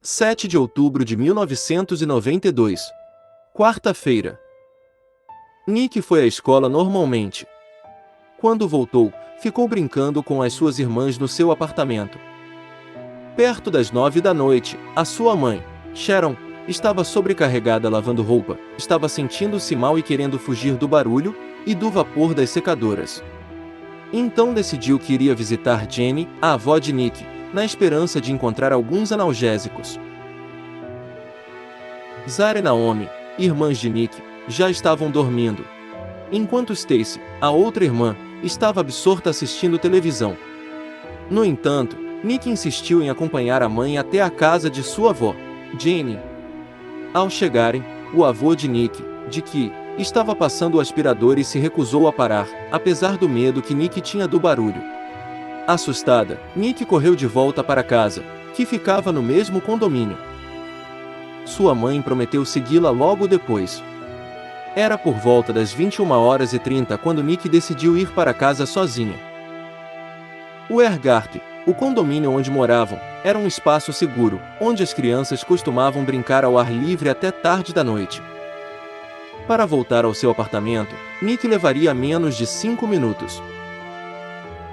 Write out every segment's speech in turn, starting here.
7 de outubro de 1992. Quarta-feira. Nick foi à escola normalmente. Quando voltou, ficou brincando com as suas irmãs no seu apartamento. Perto das 9 da noite, a sua mãe, Sharon, estava sobrecarregada lavando roupa, estava sentindo-se mal e querendo fugir do barulho e do vapor das secadoras. Então decidiu que iria visitar Jenny, a avó de Nick, na esperança de encontrar alguns analgésicos. Zara e Naomi, irmãs de Nick, já estavam dormindo. Enquanto Stacy, a outra irmã, estava absorta assistindo televisão. No entanto, Nick insistiu em acompanhar a mãe até a casa de sua avó, Jenny. Ao chegarem, o avô de Nick, Dick, estava passando o aspirador e se recusou a parar, apesar do medo que Nick tinha do barulho. Assustada, Nick correu de volta para casa, que ficava no mesmo condomínio. Sua mãe prometeu segui-la logo depois. Era por volta das 21h30 quando Nick decidiu ir para casa sozinha. O Ergart, o condomínio onde moravam, era um espaço seguro, onde as crianças costumavam brincar ao ar livre até tarde da noite. Para voltar ao seu apartamento, Nick levaria menos de 5 minutos.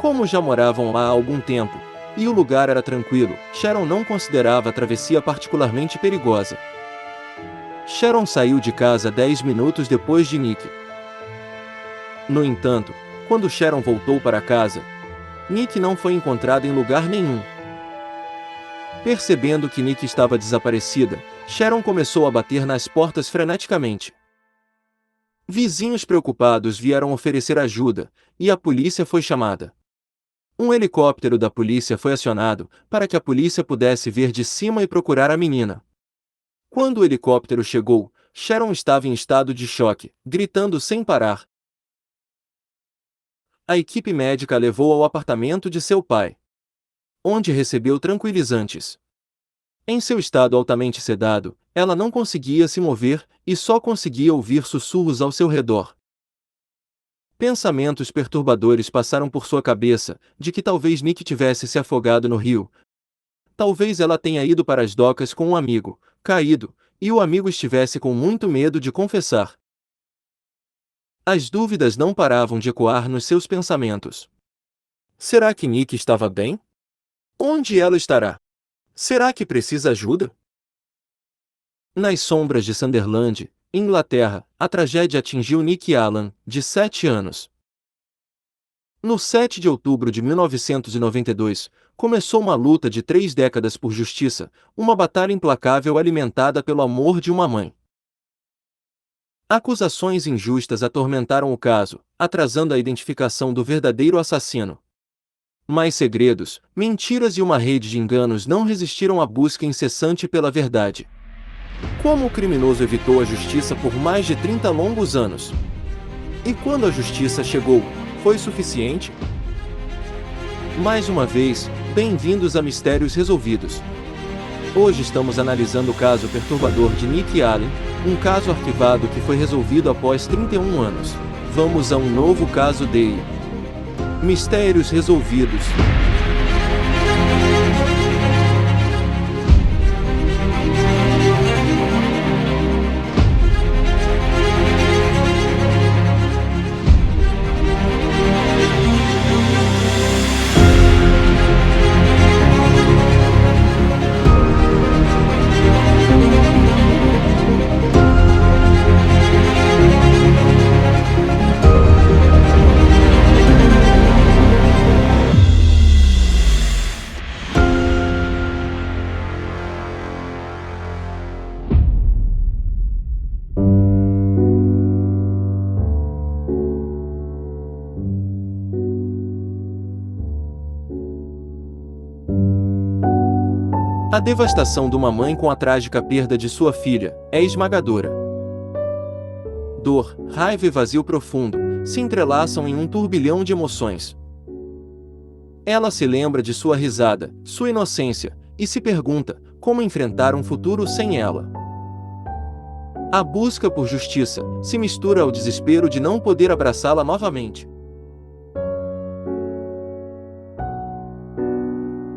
Como já moravam lá há algum tempo, e o lugar era tranquilo, Sharon não considerava a travessia particularmente perigosa. Sharon saiu de casa 10 minutos depois de Nick. No entanto, quando Sharon voltou para casa, Nick não foi encontrada em lugar nenhum. Percebendo que Nick estava desaparecida, Sharon começou a bater nas portas freneticamente. Vizinhos preocupados vieram oferecer ajuda, e a polícia foi chamada. Um helicóptero da polícia foi acionado, para que a polícia pudesse ver de cima e procurar a menina. Quando o helicóptero chegou, Sharon estava em estado de choque, gritando sem parar. A equipe médica a levou ao apartamento de seu pai, onde recebeu tranquilizantes. Em seu estado altamente sedado, ela não conseguia se mover e só conseguia ouvir sussurros ao seu redor. Pensamentos perturbadores passaram por sua cabeça, de que talvez Nick tivesse se afogado no rio. Talvez ela tenha ido para as docas com um amigo, caído, e o amigo estivesse com muito medo de confessar. As dúvidas não paravam de ecoar nos seus pensamentos. Será que Nick estava bem? Onde ela estará? Será que precisa ajuda? Nas sombras de Sunderland, Inglaterra, a tragédia atingiu Nick Allan, de 7 anos. No 7 de outubro de 1992, começou uma luta de 3 décadas por justiça, uma batalha implacável alimentada pelo amor de uma mãe. Acusações injustas atormentaram o caso, atrasando a identificação do verdadeiro assassino. Mais segredos, mentiras e uma rede de enganos não resistiram à busca incessante pela verdade. Como o criminoso evitou a justiça por mais de 30 longos anos? E quando a justiça chegou, foi suficiente? Mais uma vez, bem-vindos a Mistérios Resolvidos. Hoje estamos analisando o caso perturbador de Nick Allan, um caso arquivado que foi resolvido após 31 anos. Vamos a um novo caso de Mistérios Resolvidos. A devastação de uma mãe com a trágica perda de sua filha é esmagadora. Dor, raiva e vazio profundo se entrelaçam em um turbilhão de emoções. Ela se lembra de sua risada, sua inocência, e se pergunta como enfrentar um futuro sem ela. A busca por justiça se mistura ao desespero de não poder abraçá-la novamente.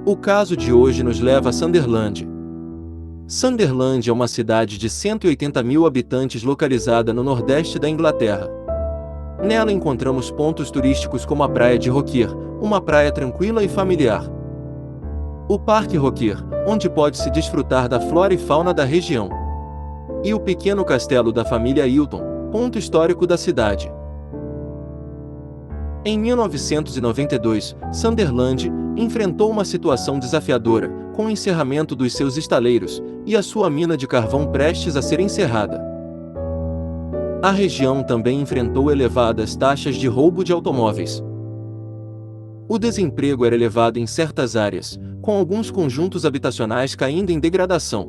O caso de hoje nos leva a Sunderland. Sunderland é uma cidade de 180 mil habitantes localizada no nordeste da Inglaterra. Nela encontramos pontos turísticos como a Praia de Roker, uma praia tranquila e familiar. O Parque Roker, onde pode-se desfrutar da flora e fauna da região. E o pequeno castelo da família Hilton, ponto histórico da cidade. Em 1992, Sunderland enfrentou uma situação desafiadora, com o encerramento dos seus estaleiros e a sua mina de carvão prestes a ser encerrada. A região também enfrentou elevadas taxas de roubo de automóveis. O desemprego era elevado em certas áreas, com alguns conjuntos habitacionais caindo em degradação.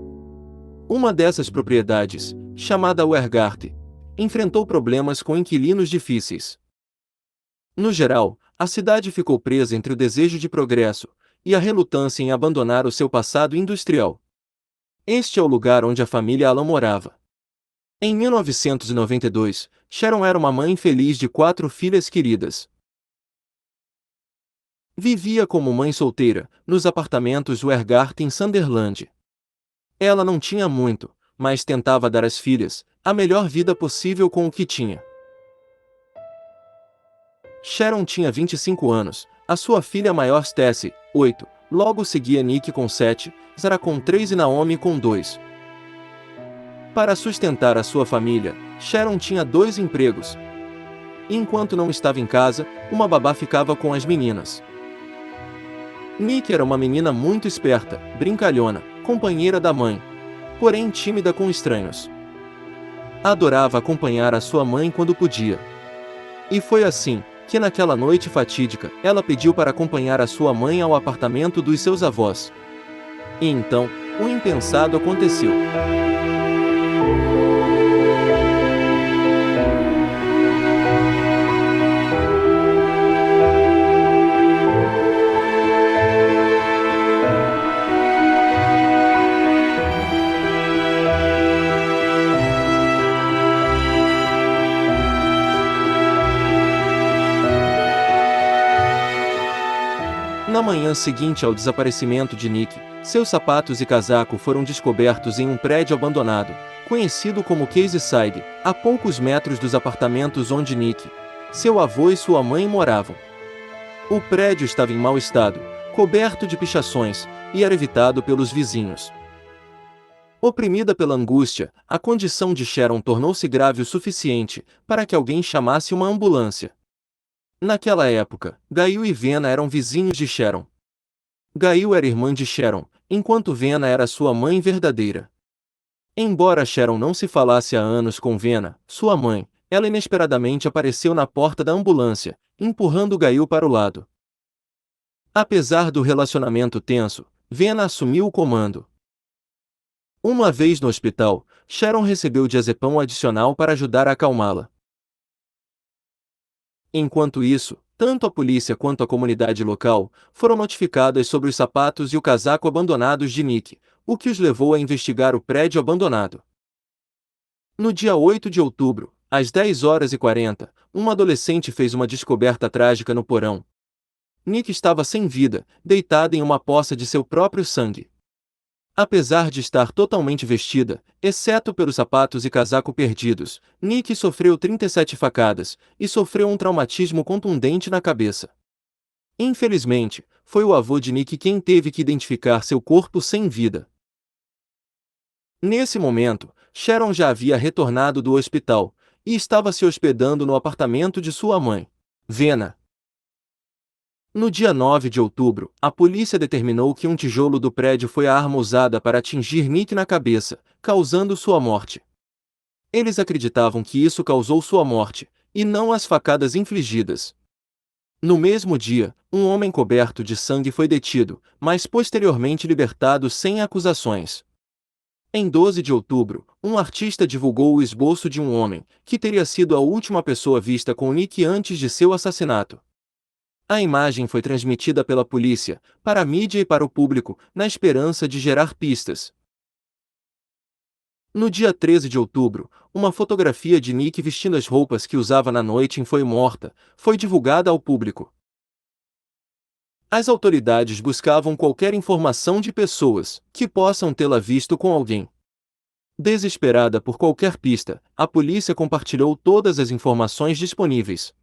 Uma dessas propriedades, chamada Wergart, enfrentou problemas com inquilinos difíceis. No geral, a cidade ficou presa entre o desejo de progresso e a relutância em abandonar o seu passado industrial. Este é o lugar onde a família Allan morava. Em 1992, Sharon era uma mãe feliz de 4 filhas queridas. Vivia como mãe solteira, nos apartamentos Wergart em Sunderland. Ela não tinha muito, mas tentava dar às filhas a melhor vida possível com o que tinha. Sharon tinha 25 anos, a sua filha maior Stacy, 8, logo seguia Nick com 7, Zara com 3 e Naomi com 2. Para sustentar a sua família, Sharon tinha 2 empregos. Enquanto não estava em casa, uma babá ficava com as meninas. Nick era uma menina muito esperta, brincalhona, companheira da mãe, porém tímida com estranhos. Adorava acompanhar a sua mãe quando podia. E foi assim que naquela noite fatídica, ela pediu para acompanhar a sua mãe ao apartamento dos seus avós. E então, o impensado aconteceu. Na manhã seguinte ao desaparecimento de Nick, seus sapatos e casaco foram descobertos em um prédio abandonado, conhecido como Casey-Side, a poucos metros dos apartamentos onde Nick, seu avô e sua mãe moravam. O prédio estava em mau estado, coberto de pichações, e era evitado pelos vizinhos. Oprimida pela angústia, a condição de Sharon tornou-se grave o suficiente para que alguém chamasse uma ambulância. Naquela época, Gail e Vena eram vizinhos de Sharon. Gail era irmã de Sharon, enquanto Vena era sua mãe verdadeira. Embora Sharon não se falasse há anos com Vena, sua mãe, ela inesperadamente apareceu na porta da ambulância, empurrando Gail para o lado. Apesar do relacionamento tenso, Vena assumiu o comando. Uma vez no hospital, Sharon recebeu diazepam adicional para ajudar a acalmá-la. Enquanto isso, tanto a polícia quanto a comunidade local foram notificadas sobre os sapatos e o casaco abandonados de Nick, o que os levou a investigar o prédio abandonado. No dia 8 de outubro, às 10h40, uma adolescente fez uma descoberta trágica no porão. Nick estava sem vida, deitada em uma poça de seu próprio sangue. Apesar de estar totalmente vestida, exceto pelos sapatos e casaco perdidos, Nick sofreu 37 facadas e sofreu um traumatismo contundente na cabeça. Infelizmente, foi o avô de Nick quem teve que identificar seu corpo sem vida. Nesse momento, Sharon já havia retornado do hospital e estava se hospedando no apartamento de sua mãe, Vena. No dia 9 de outubro, a polícia determinou que um tijolo do prédio foi a arma usada para atingir Nick na cabeça, causando sua morte. Eles acreditavam que isso causou sua morte, e não as facadas infligidas. No mesmo dia, um homem coberto de sangue foi detido, mas posteriormente libertado sem acusações. Em 12 de outubro, um artista divulgou o esboço de um homem, que teria sido a última pessoa vista com Nick antes de seu assassinato. A imagem foi transmitida pela polícia, para a mídia e para o público, na esperança de gerar pistas. No dia 13 de outubro, uma fotografia de Nick vestindo as roupas que usava na noite em Foi Morta foi divulgada ao público. As autoridades buscavam qualquer informação de pessoas que possam tê-la visto com alguém. Desesperada por qualquer pista, a polícia compartilhou todas as informações disponíveis.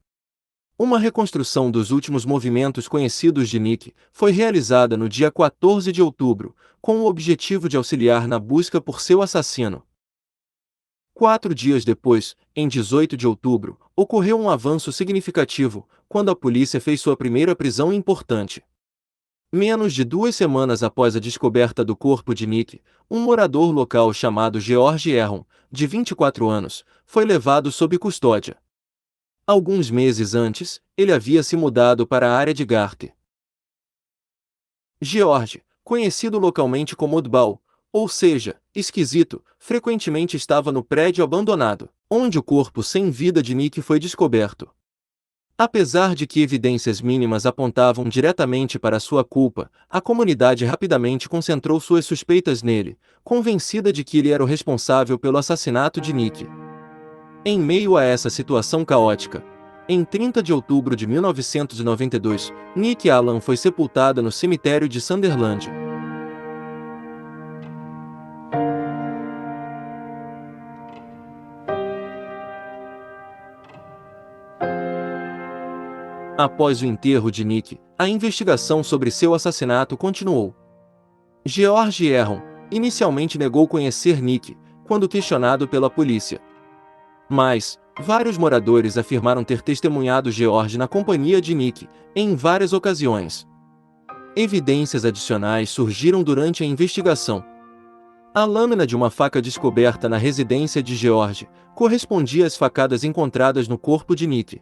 Uma reconstrução dos últimos movimentos conhecidos de Nick foi realizada no dia 14 de outubro, com o objetivo de auxiliar na busca por seu assassino. 4 dias depois, em 18 de outubro, ocorreu um avanço significativo, quando a polícia fez sua primeira prisão importante. Menos de 2 semanas após a descoberta do corpo de Nick, um morador local chamado George Erron, de 24 anos, foi levado sob custódia. Alguns meses antes, ele havia se mudado para a área de Garth. George, conhecido localmente como Oddball, ou seja, esquisito, frequentemente estava no prédio abandonado, onde o corpo sem vida de Nick foi descoberto. Apesar de que evidências mínimas apontavam diretamente para sua culpa, a comunidade rapidamente concentrou suas suspeitas nele, convencida de que ele era o responsável pelo assassinato de Nick. Em meio a essa situação caótica, em 30 de outubro de 1992, Nick Allan foi sepultada no cemitério de Sunderland. Após o enterro de Nick, a investigação sobre seu assassinato continuou. George Erron inicialmente negou conhecer Nick, quando questionado pela polícia. Mas, vários moradores afirmaram ter testemunhado George na companhia de Nick, em várias ocasiões. Evidências adicionais surgiram durante a investigação. A lâmina de uma faca descoberta na residência de George correspondia às facadas encontradas no corpo de Nick.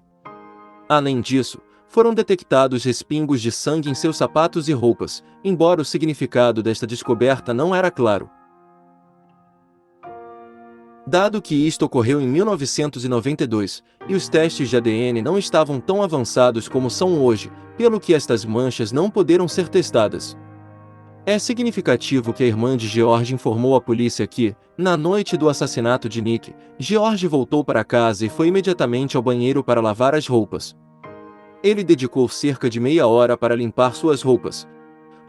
Além disso, foram detectados respingos de sangue em seus sapatos e roupas, embora o significado desta descoberta não era claro. Dado que isto ocorreu em 1992, e os testes de ADN não estavam tão avançados como são hoje, pelo que estas manchas não poderam ser testadas. É significativo que a irmã de George informou à polícia que, na noite do assassinato de Nick, George voltou para casa e foi imediatamente ao banheiro para lavar as roupas. Ele dedicou cerca de meia hora para limpar suas roupas,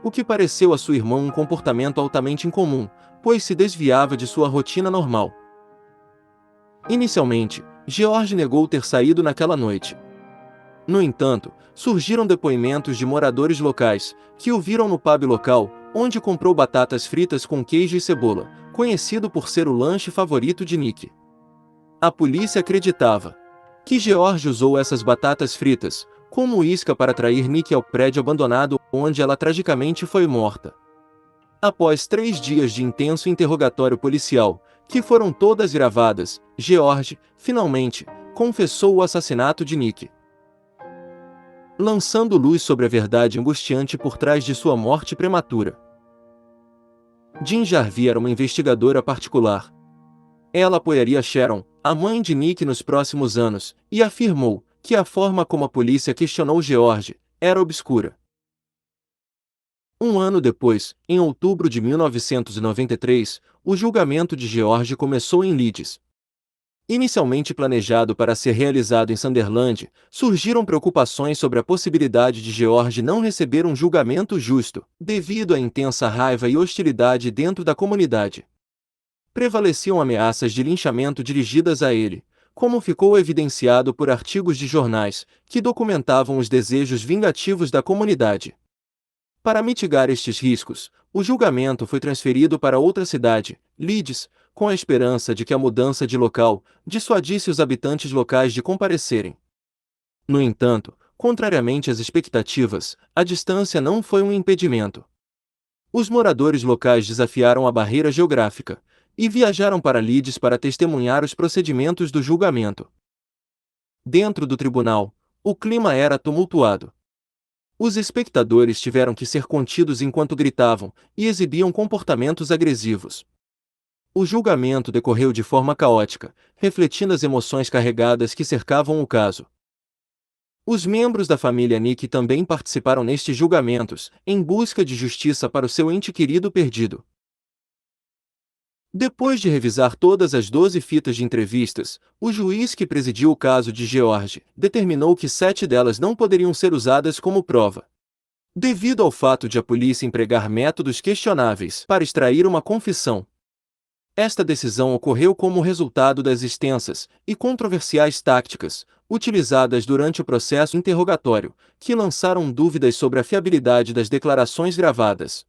o que pareceu a sua irmã um comportamento altamente incomum, pois se desviava de sua rotina normal. Inicialmente, George negou ter saído naquela noite. No entanto, surgiram depoimentos de moradores locais, que o viram no pub local, onde comprou batatas fritas com queijo e cebola, conhecido por ser o lanche favorito de Nick. A polícia acreditava que George usou essas batatas fritas como isca para atrair Nick ao prédio abandonado, onde ela tragicamente foi morta. Após 3 dias de intenso interrogatório policial, que foram todas gravadas, George, finalmente, confessou o assassinato de Nick, lançando luz sobre a verdade angustiante por trás de sua morte prematura. Jean Jarvis era uma investigadora particular. Ela apoiaria Sharon, a mãe de Nick, nos próximos anos, e afirmou que a forma como a polícia questionou George era obscura. Um ano depois, em outubro de 1993, o julgamento de George começou em Leeds. Inicialmente planejado para ser realizado em Sunderland, surgiram preocupações sobre a possibilidade de George não receber um julgamento justo, devido à intensa raiva e hostilidade dentro da comunidade. Prevaleciam ameaças de linchamento dirigidas a ele, como ficou evidenciado por artigos de jornais, que documentavam os desejos vingativos da comunidade. Para mitigar estes riscos, o julgamento foi transferido para outra cidade, Leeds, com a esperança de que a mudança de local dissuadisse os habitantes locais de comparecerem. No entanto, contrariamente às expectativas, a distância não foi um impedimento. Os moradores locais desafiaram a barreira geográfica e viajaram para Leeds para testemunhar os procedimentos do julgamento. Dentro do tribunal, o clima era tumultuado. Os espectadores tiveram que ser contidos enquanto gritavam e exibiam comportamentos agressivos. O julgamento decorreu de forma caótica, refletindo as emoções carregadas que cercavam o caso. Os membros da família Nick também participaram nestes julgamentos, em busca de justiça para o seu ente querido perdido. Depois de revisar todas as 12 fitas de entrevistas, o juiz que presidiu o caso de George determinou que 7 delas não poderiam ser usadas como prova. devido ao fato de a polícia empregar métodos questionáveis para extrair uma confissão. Esta decisão ocorreu como resultado das extensas e controversiais táticas utilizadas durante o processo interrogatório, que lançaram dúvidas sobre a fiabilidade das declarações gravadas.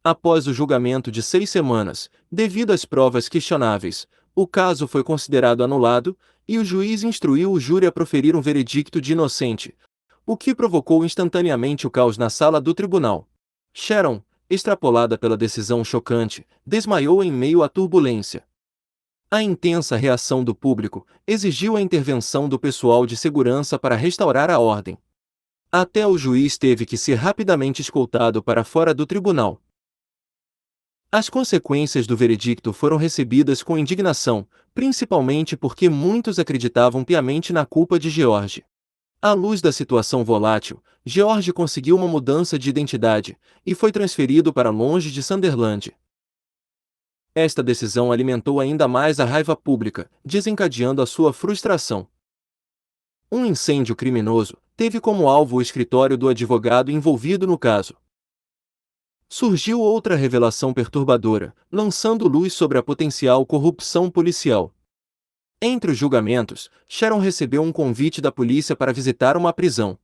Após o julgamento de 6 semanas, devido às provas questionáveis, o caso foi considerado anulado, e o juiz instruiu o júri a proferir um veredicto de inocente, o que provocou instantaneamente o caos na sala do tribunal. Sharon, extrapolada pela decisão chocante, desmaiou em meio à turbulência. A intensa reação do público exigiu a intervenção do pessoal de segurança para restaurar a ordem. Até o juiz teve que ser rapidamente escoltado para fora do tribunal. As consequências do veredicto foram recebidas com indignação, principalmente porque muitos acreditavam piamente na culpa de George. À luz da situação volátil, George conseguiu uma mudança de identidade e foi transferido para longe de Sunderland. Esta decisão alimentou ainda mais a raiva pública, desencadeando a sua frustração. Um incêndio criminoso teve como alvo o escritório do advogado envolvido no caso. Surgiu outra revelação perturbadora, lançando luz sobre a potencial corrupção policial. Entre os julgamentos, Sharon recebeu um convite da polícia para visitar uma prisão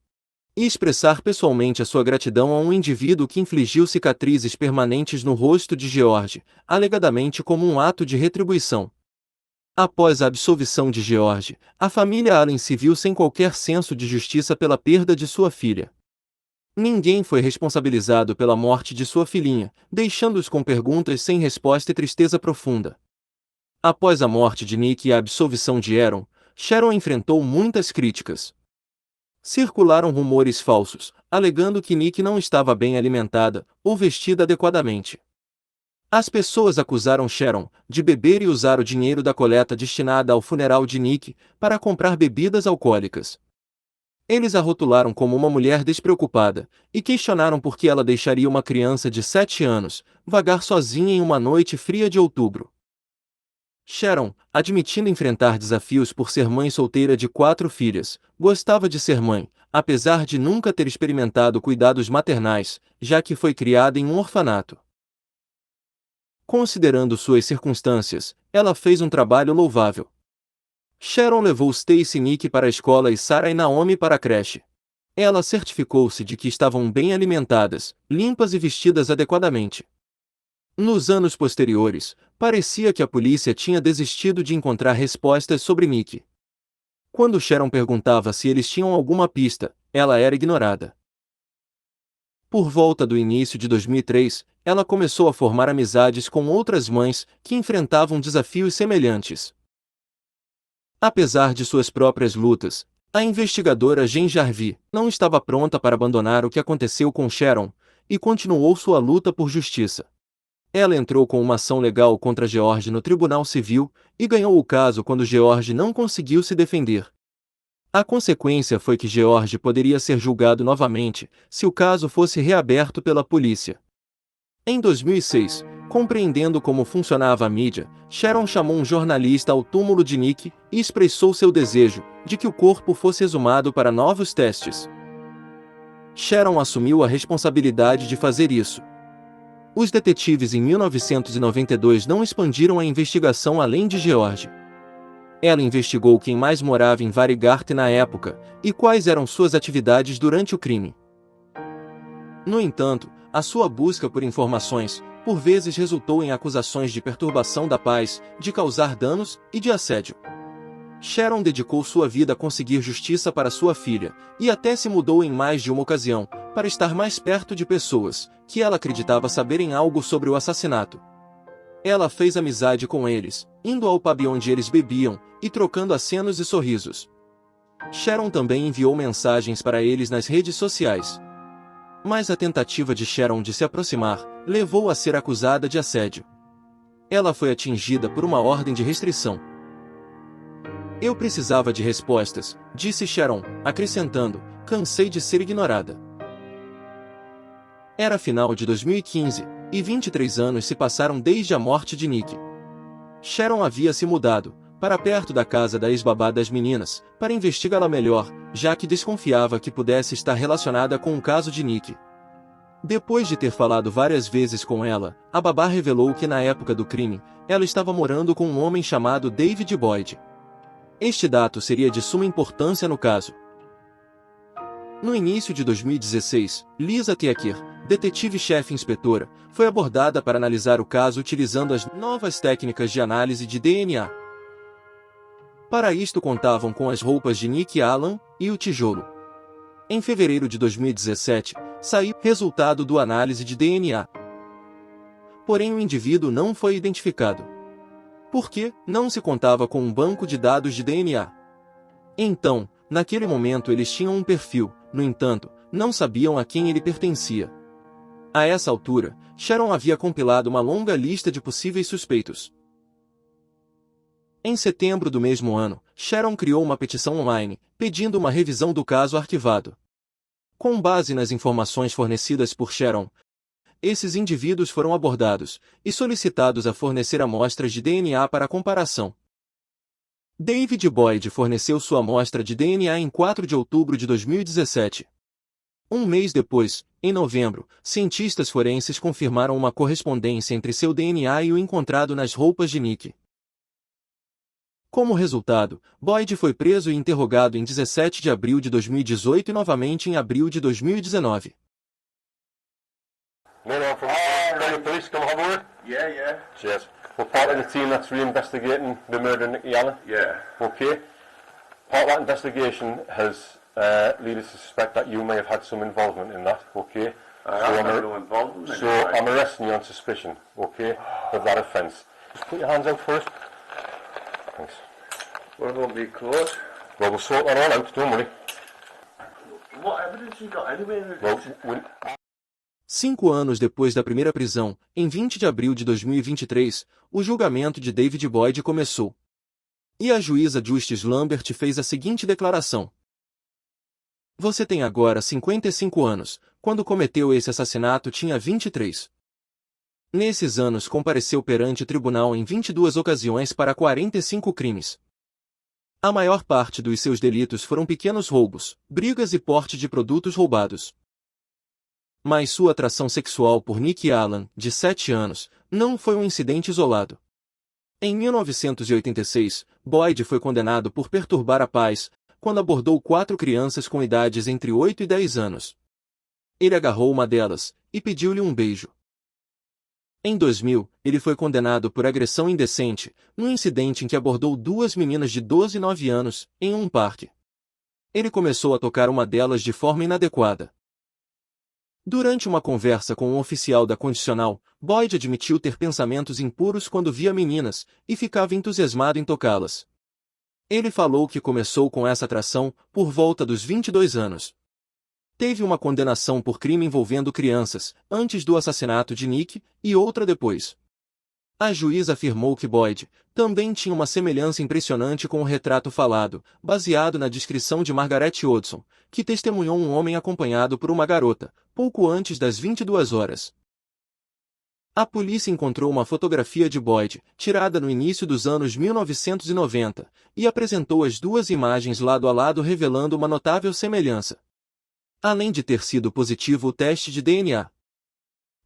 e expressar pessoalmente a sua gratidão a um indivíduo que infligiu cicatrizes permanentes no rosto de George, alegadamente como um ato de retribuição. Após a absolvição de George, a família Allen se viu sem qualquer senso de justiça pela perda de sua filha. Ninguém foi responsabilizado pela morte de sua filhinha, deixando-os com perguntas sem resposta e tristeza profunda. Após a morte de Nick e a absolvição de Aaron, Sharon enfrentou muitas críticas. Circularam rumores falsos, alegando que Nick não estava bem alimentada ou vestida adequadamente. As pessoas acusaram Sharon de beber e usar o dinheiro da coleta destinada ao funeral de Nick para comprar bebidas alcoólicas. Eles a rotularam como uma mulher despreocupada e questionaram por que ela deixaria uma criança de 7 anos vagar sozinha em uma noite fria de outubro. Sharon, admitindo enfrentar desafios por ser mãe solteira de 4 filhas, gostava de ser mãe, apesar de nunca ter experimentado cuidados maternais, já que foi criada em um orfanato. Considerando suas circunstâncias, ela fez um trabalho louvável. Sharon levou Stacy e Nick para a escola e Sarah e Naomi para a creche. Ela certificou-se de que estavam bem alimentadas, limpas e vestidas adequadamente. Nos anos posteriores, parecia que a polícia tinha desistido de encontrar respostas sobre Nick. Quando Sharon perguntava se eles tinham alguma pista, ela era ignorada. Por volta do início de 2003, ela começou a formar amizades com outras mães que enfrentavam desafios semelhantes. Apesar de suas próprias lutas, a investigadora Jen Jarvis não estava pronta para abandonar o que aconteceu com Sharon e continuou sua luta por justiça. Ela entrou com uma ação legal contra George no Tribunal Civil e ganhou o caso quando George não conseguiu se defender. A consequência foi que George poderia ser julgado novamente se o caso fosse reaberto pela polícia. Em 2006, compreendendo como funcionava a mídia, Sharon chamou um jornalista ao túmulo de Nick e expressou seu desejo de que o corpo fosse exumado para novos testes. Sharon assumiu a responsabilidade de fazer isso. Os detetives em 1992 não expandiram a investigação além de George. Ela investigou quem mais morava em Variegate na época e quais eram suas atividades durante o crime. No entanto, a sua busca por informações, por vezes resultou em acusações de perturbação da paz, de causar danos e de assédio. Sharon dedicou sua vida a conseguir justiça para sua filha, e até se mudou em mais de uma ocasião, para estar mais perto de pessoas que ela acreditava saberem algo sobre o assassinato. Ela fez amizade com eles, indo ao pub onde eles bebiam, e trocando acenos e sorrisos. Sharon também enviou mensagens para eles nas redes sociais. Mas a tentativa de Sharon de se aproximar levou a ser acusada de assédio. Ela foi atingida por uma ordem de restrição. Eu precisava de respostas, disse Sharon, acrescentando, cansei de ser ignorada. Era final de 2015, e 23 anos se passaram desde a morte de Nick. Sharon havia se mudado para perto da casa da ex-babá das meninas, para investigá-la melhor, já que desconfiava que pudesse estar relacionada com o caso de Nick. Depois de ter falado várias vezes com ela, a babá revelou que na época do crime, ela estava morando com um homem chamado David Boyd. Este dado seria de suma importância no caso. No início de 2016, Lisa Tucker, detetive-chefe inspetora, foi abordada para analisar o caso utilizando as novas técnicas de análise de DNA. Para isto contavam com as roupas de Nick Allen e o tijolo. Em fevereiro de 2017, saiu o resultado do análise de DNA. Porém o indivíduo não foi identificado. Porque não se contava com um banco de dados de DNA. Então, naquele momento eles tinham um perfil, no entanto, não sabiam a quem ele pertencia. A essa altura, Sharon havia compilado uma longa lista de possíveis suspeitos. Em setembro do mesmo ano, Sharon criou uma petição online, pedindo uma revisão do caso arquivado. Com base nas informações fornecidas por Sharon, esses indivíduos foram abordados e solicitados a fornecer amostras de DNA para comparação. David Boyd forneceu sua amostra de DNA em 4 de outubro de 2017. Um mês depois, em novembro, cientistas forenses confirmaram uma correspondência entre seu DNA e o encontrado nas roupas de Nick. Como resultado, Boyd foi preso e interrogado em 17 de abril de 2018 e novamente em abril de 2019. No, from police, come on board? Yeah. Cheers. We're part of the team that's reinvestigating the murder of Nicky Allen. Yeah. Okay. Part of that investigation has led us to suspect that you may have had some involvement in that. Okay. I have had no involvement in it. So I'm arresting you on suspicion, okay, of that offence. Just put your hands out first. Thanks. What about me clothes? Well, we'll sort that all out, don't worry. What evidence you got anyway? Well, 5 anos depois da primeira prisão, em 20 de abril de 2023, o julgamento de David Boyd começou. E a juíza Justice Lambert fez a seguinte declaração. Você tem agora 55 anos, quando cometeu esse assassinato tinha 23. Nesses anos compareceu perante o tribunal em 22 ocasiões para 45 crimes. A maior parte dos seus delitos foram pequenos roubos, brigas e porte de produtos roubados. Mas sua atração sexual por Nick Allen, de 7 anos, não foi um incidente isolado. Em 1986, Boyd foi condenado por perturbar a paz, quando abordou 4 crianças com idades entre 8 e 10 anos. Ele agarrou uma delas e pediu-lhe um beijo. Em 2000, ele foi condenado por agressão indecente, num incidente em que abordou 2 meninas de 12 e 9 anos, em um parque. Ele começou a tocar uma delas de forma inadequada. Durante uma conversa com um oficial da condicional, Boyd admitiu ter pensamentos impuros quando via meninas, e ficava entusiasmado em tocá-las. Ele falou que começou com essa atração por volta dos 22 anos. Teve uma condenação por crime envolvendo crianças, antes do assassinato de Nick, e outra depois. A juíza afirmou que Boyd também tinha uma semelhança impressionante com o retrato falado, baseado na descrição de Margaret Hodgson, que testemunhou um homem acompanhado por uma garota, pouco antes das 22 horas. A polícia encontrou uma fotografia de Boyd, tirada no início dos anos 1990, e apresentou as 2 imagens lado a lado revelando uma notável semelhança. Além de ter sido positivo o teste de DNA.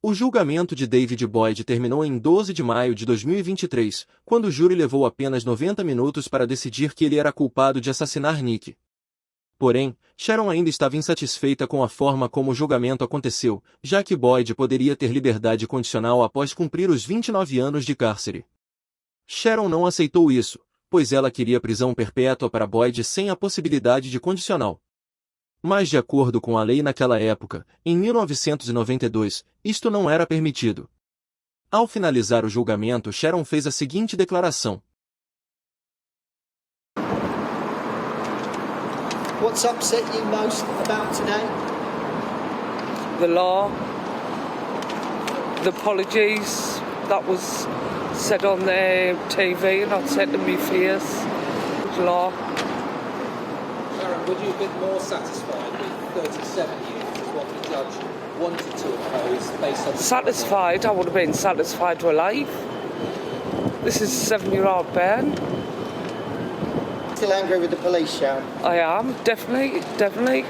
O julgamento de David Boyd terminou em 12 de maio de 2023, quando o júri levou apenas 90 minutos para decidir que ele era culpado de assassinar Nick. Porém, Sharon ainda estava insatisfeita com a forma como o julgamento aconteceu, já que Boyd poderia ter liberdade condicional após cumprir os 29 anos de cárcere. Sharon não aceitou isso, pois ela queria prisão perpétua para Boyd sem a possibilidade de condicional. Mas de acordo com a lei naquela época, em 1992, isto não era permitido. Ao finalizar o julgamento, Sharon fez a seguinte declaração. What's upset you most about today? The law, the apologies that was said on the TV, not said to me face. The law. Sharon, would you have been more satisfied with 37 years as what the judge wanted to impose based on... Satisfied? I would have been satisfied to a life. This is a 7-year-old Ben. still angry with the police, Sharon? I am, definitely. They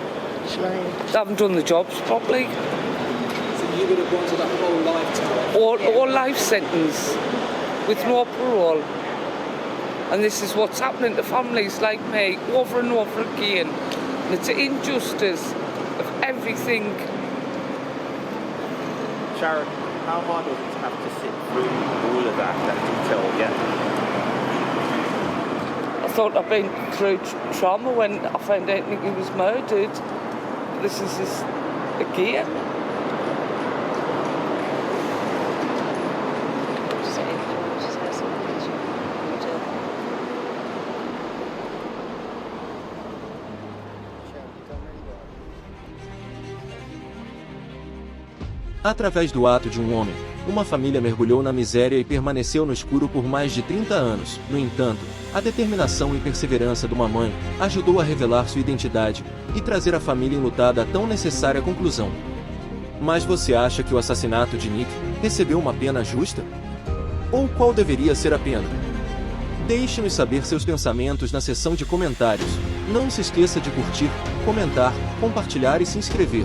haven't done the jobs properly. So you would have wanted a whole lifetime. Or life sentence with no parole. And this is what's happening to families like me over and over again. And it's an injustice of everything. Sharon, how hard was it to have to sit through all of that until, I thought I'd been through trauma when I found out Nicky was murdered. This is his again. Através do ato de um homem, uma família mergulhou na miséria e permaneceu no escuro por mais de 30 anos. No entanto, a determinação e perseverança de uma mãe ajudou a revelar sua identidade e trazer a família enlutada à tão necessária conclusão. Mas você acha que o assassinato de Nick recebeu uma pena justa? Ou qual deveria ser a pena? Deixe-nos saber seus pensamentos na seção de comentários. Não se esqueça de curtir, comentar, compartilhar e se inscrever.